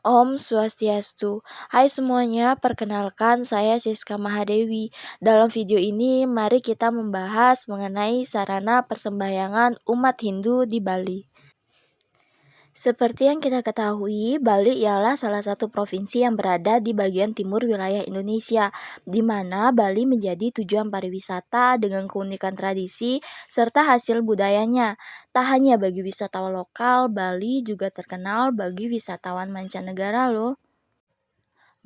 Om Swastiastu. Hai semuanya, perkenalkan saya Siska Mahadewi. Dalam video ini, mari kita membahas mengenai sarana persembahyangan umat Hindu di Bali. Seperti yang kita ketahui, Bali ialah salah satu provinsi yang berada di bagian timur wilayah Indonesia, di mana Bali menjadi tujuan pariwisata dengan keunikan tradisi serta hasil budayanya. Tak hanya bagi wisatawan lokal, Bali juga terkenal bagi wisatawan mancanegara loh.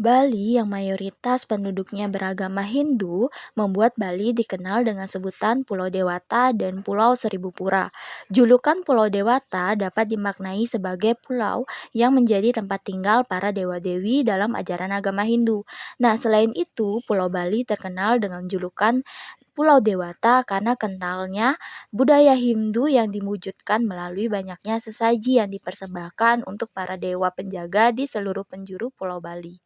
Bali yang mayoritas penduduknya beragama Hindu membuat Bali dikenal dengan sebutan Pulau Dewata dan Pulau Seribu Pura. Julukan Pulau Dewata dapat dimaknai sebagai pulau yang menjadi tempat tinggal para dewa-dewi dalam ajaran agama Hindu. Nah, selain itu, Pulau Bali terkenal dengan julukan Pulau Dewata karena kentalnya budaya Hindu yang diwujudkan melalui banyaknya sesaji yang dipersembahkan untuk para dewa penjaga di seluruh penjuru Pulau Bali.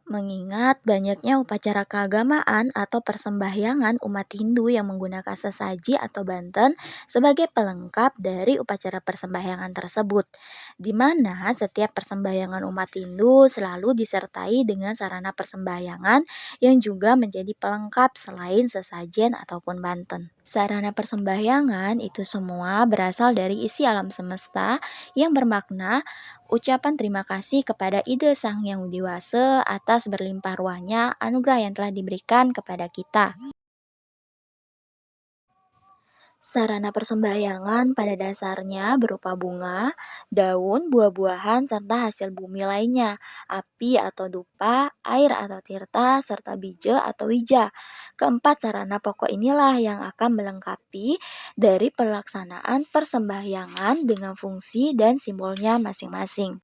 Mengingat banyaknya upacara keagamaan atau persembahyangan umat Hindu yang menggunakan sesaji atau banten sebagai pelengkap dari upacara persembahyangan tersebut, di mana setiap persembahyangan umat Hindu selalu disertai dengan sarana persembahyangan yang juga menjadi pelengkap selain sesajen ataupun banten. Sarana persembahyangan itu semua berasal dari isi alam semesta yang bermakna ucapan terima kasih kepada Ide Sang Yang Widi Wase atas berlimpah ruahnya anugerah yang telah diberikan kepada kita. Sarana persembahyangan pada dasarnya berupa bunga, daun, buah-buahan, serta hasil bumi lainnya, api atau dupa, air atau tirta, serta bija atau wija. Keempat sarana pokok inilah yang akan melengkapi dari pelaksanaan persembahyangan dengan fungsi dan simbolnya masing-masing.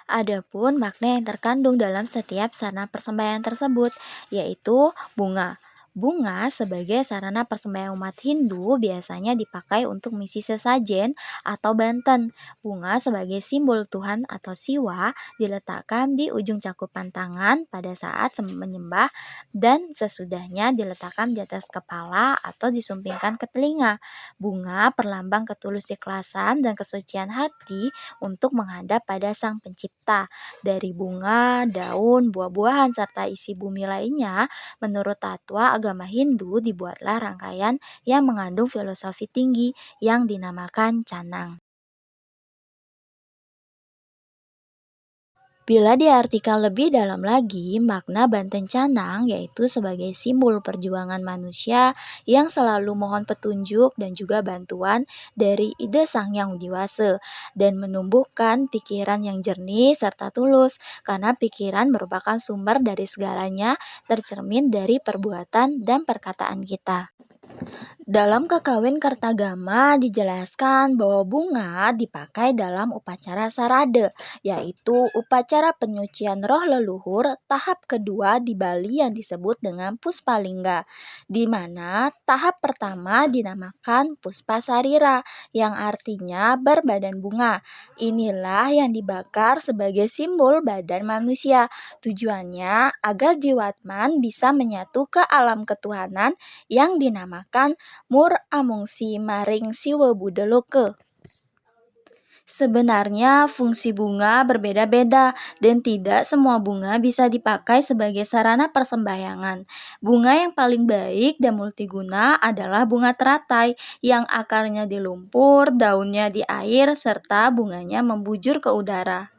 Adapun makna yang terkandung dalam setiap sarana persembahyangan tersebut, yaitu bunga. Bunga sebagai sarana persembahyangan umat Hindu biasanya dipakai untuk misi sesajen atau banten. Bunga sebagai simbol Tuhan atau Siwa diletakkan di ujung cakupan tangan pada saat menyembah dan sesudahnya diletakkan di atas kepala atau disumpingkan ke telinga. Bunga perlambang ketulus ikhlasan dan kesucian hati untuk menghadap pada Sang Pencipta. Dari bunga, daun, buah-buahan, serta isi bumi lainnya, menurut tatwa agama Hindu dibuatlah rangkaian yang mengandung filosofi tinggi yang dinamakan canang. Bila diartikan lebih dalam lagi, makna banten canang yaitu sebagai simbol perjuangan manusia yang selalu mohon petunjuk dan juga bantuan dari Ide Sang Yang Widi Wase dan menumbuhkan pikiran yang jernih serta tulus karena pikiran merupakan sumber dari segalanya tercermin dari perbuatan dan perkataan kita. Dalam Kakawin Kertagama dijelaskan bahwa bunga dipakai dalam upacara sarade, yaitu upacara penyucian roh leluhur tahap kedua di Bali yang disebut dengan Puspalingga, di mana tahap pertama dinamakan Puspasarira yang artinya berbadan bunga. Inilah yang dibakar sebagai simbol badan manusia. Tujuannya agar jiwatman bisa menyatu ke alam ketuhanan yang dinamakan Mur Amungsi Maring Siwe Budeloke. Sebenarnya fungsi bunga berbeda-beda dan tidak semua bunga bisa dipakai sebagai sarana persembahyangan. Bunga yang paling baik dan multiguna adalah bunga teratai yang akarnya di lumpur, daunnya di air, serta bunganya membujur ke udara.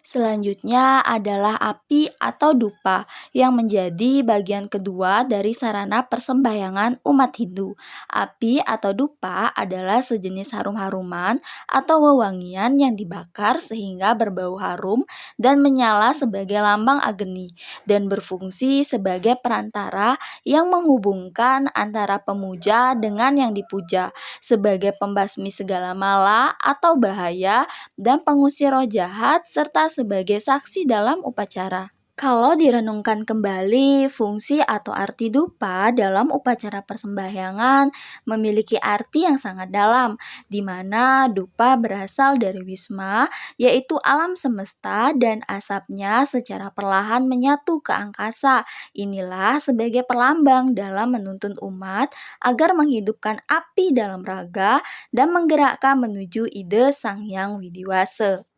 Selanjutnya adalah api atau dupa yang menjadi bagian kedua dari sarana persembahyangan umat Hindu. Api atau dupa adalah sejenis harum-haruman atau wewangian yang dibakar sehingga berbau harum dan menyala sebagai lambang agni dan berfungsi sebagai perantara yang menghubungkan antara pemuja dengan yang dipuja sebagai pembasmi segala mala atau bahaya dan pengusir roh jahat serta sebagai saksi dalam upacara. Kalau direnungkan kembali, fungsi atau arti dupa dalam upacara persembahyangan memiliki arti yang sangat dalam, di mana dupa berasal dari wisma, yaitu alam semesta dan asapnya secara perlahan menyatu ke angkasa. Inilah sebagai perlambang dalam menuntun umat agar menghidupkan api dalam raga dan menggerakkan menuju Ide Sang Yang Widi Wase.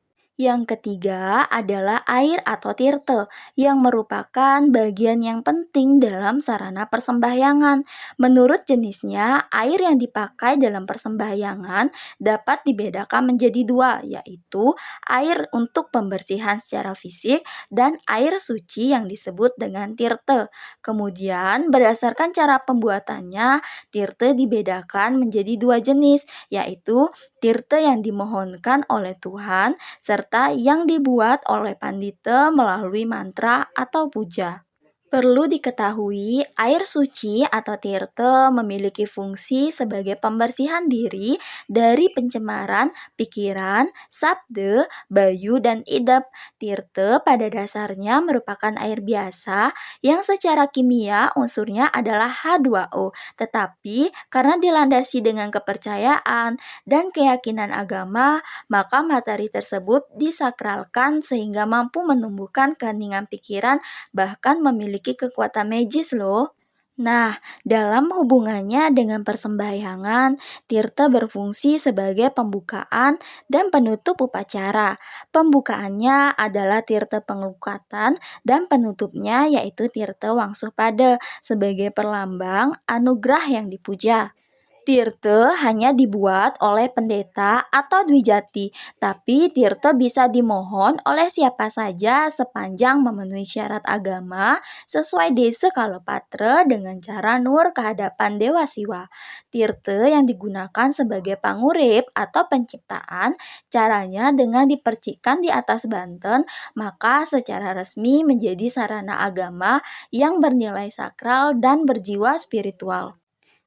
Yang ketiga adalah air atau tirte, yang merupakan bagian yang penting dalam sarana persembahyangan. Menurut jenisnya, air yang dipakai dalam persembahyangan dapat dibedakan menjadi dua, yaitu air untuk pembersihan secara fisik dan air suci yang disebut dengan tirte. Kemudian, berdasarkan cara pembuatannya, tirte dibedakan menjadi dua jenis, yaitu tirte yang dimohonkan oleh Tuhan serta yang dibuat oleh pandita melalui mantra atau puja. Perlu diketahui, air suci atau tirte memiliki fungsi sebagai pembersihan diri dari pencemaran pikiran, sabda, bayu, dan idap. Tirte pada dasarnya merupakan air biasa yang secara kimia unsurnya adalah H2O, tetapi karena dilandasi dengan kepercayaan dan keyakinan agama, maka materi tersebut disakralkan sehingga mampu menumbuhkan keheningan pikiran bahkan memiliki kekuatan magis loh. Nah, dalam hubungannya dengan persembahyangan, tirta berfungsi sebagai pembukaan dan penutup upacara. Pembukaannya adalah tirta pengelukatan dan penutupnya yaitu tirta wangsupada sebagai perlambang anugerah yang dipuja. Tirte hanya dibuat oleh pendeta atau dwijati, tapi tirte bisa dimohon oleh siapa saja sepanjang memenuhi syarat agama sesuai desa kalopatre dengan cara nur kehadapan Dewa Siwa. Tirte yang digunakan sebagai pangurip atau penciptaan, caranya dengan dipercikkan di atas banten, maka secara resmi menjadi sarana agama yang bernilai sakral dan berjiwa spiritual.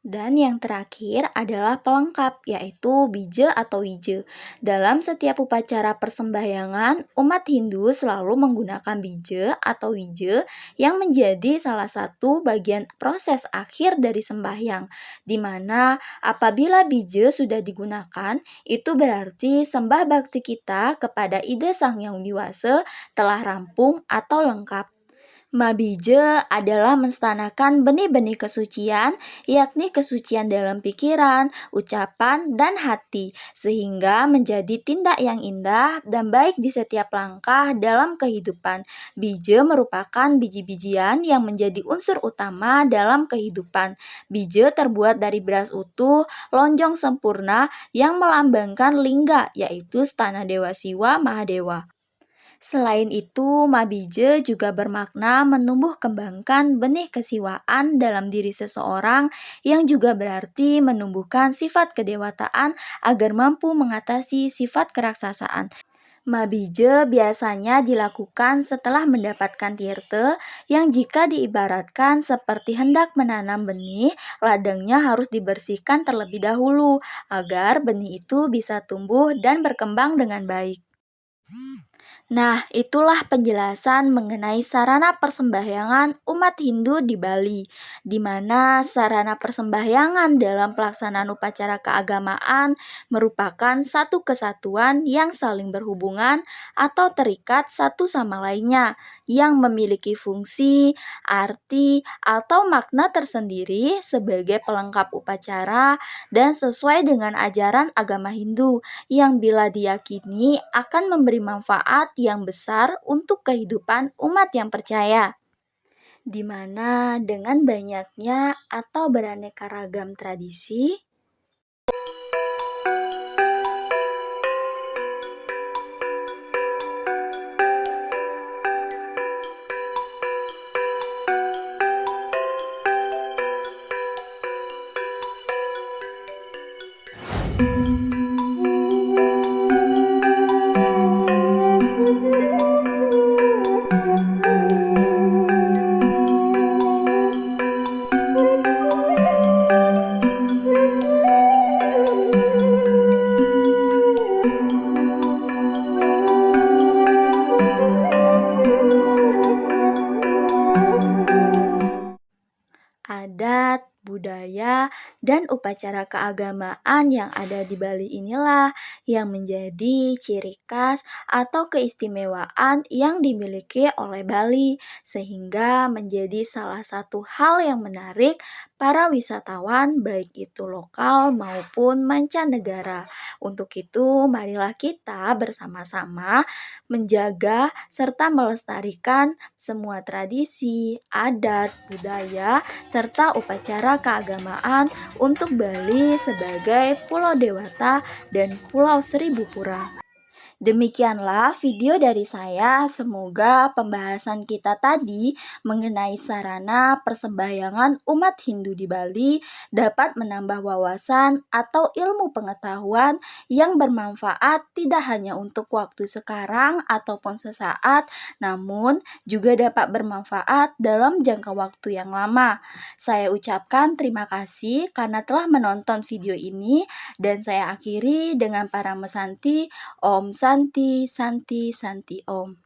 Dan yang terakhir adalah pelengkap, yaitu bija atau wije. Dalam setiap upacara persembahyangan, umat Hindu selalu menggunakan bija atau wije yang menjadi salah satu bagian proses akhir dari sembahyang, di mana apabila bija sudah digunakan, itu berarti sembah bakti kita kepada Ida Sang Hyang Widi telah rampung atau lengkap. Mabije adalah menstanakan benih-benih kesucian, yakni kesucian dalam pikiran, ucapan, dan hati, sehingga menjadi tindak yang indah dan baik di setiap langkah dalam kehidupan. Bije merupakan biji-bijian yang menjadi unsur utama dalam kehidupan. Bije terbuat dari beras utuh, lonjong sempurna yang melambangkan lingga, yaitu stana Dewa Siwa Mahadewa. Selain itu, mabije juga bermakna menumbuh kembangkan benih kesiwaan dalam diri seseorang yang juga berarti menumbuhkan sifat kedewataan agar mampu mengatasi sifat keraksasaan. Mabije biasanya dilakukan setelah mendapatkan tirte yang jika diibaratkan seperti hendak menanam benih, ladangnya harus dibersihkan terlebih dahulu agar benih itu bisa tumbuh dan berkembang dengan baik. Nah, itulah penjelasan mengenai sarana persembahyangan umat Hindu di Bali, di mana sarana persembahyangan dalam pelaksanaan upacara keagamaan merupakan satu kesatuan yang saling berhubungan atau terikat satu sama lainnya, yang memiliki fungsi, arti, atau makna tersendiri sebagai pelengkap upacara dan sesuai dengan ajaran agama Hindu yang bila diyakini akan memberi manfaat yang besar untuk kehidupan umat yang percaya. Di mana dengan banyaknya atau beraneka ragam tradisi, budaya, dan upacara keagamaan yang ada di Bali inilah yang menjadi ciri khas atau keistimewaan yang dimiliki oleh Bali, sehingga menjadi salah satu hal yang menarik para wisatawan baik itu lokal maupun mancanegara. Untuk itu, marilah kita bersama-sama menjaga serta melestarikan semua tradisi, adat, budaya, serta upacara keagamaan untuk Bali sebagai Pulau Dewata dan Pulau Seribu Pura. Demikianlah video dari saya. Semoga pembahasan kita tadi mengenai sarana persembahyangan umat Hindu di Bali dapat menambah wawasan atau ilmu pengetahuan yang bermanfaat tidak hanya untuk waktu sekarang ataupun sesaat, namun juga dapat bermanfaat dalam jangka waktu yang lama. Saya ucapkan terima kasih karena telah menonton video ini dan saya akhiri dengan para mesanti Om Santi, Santi, Santi Om.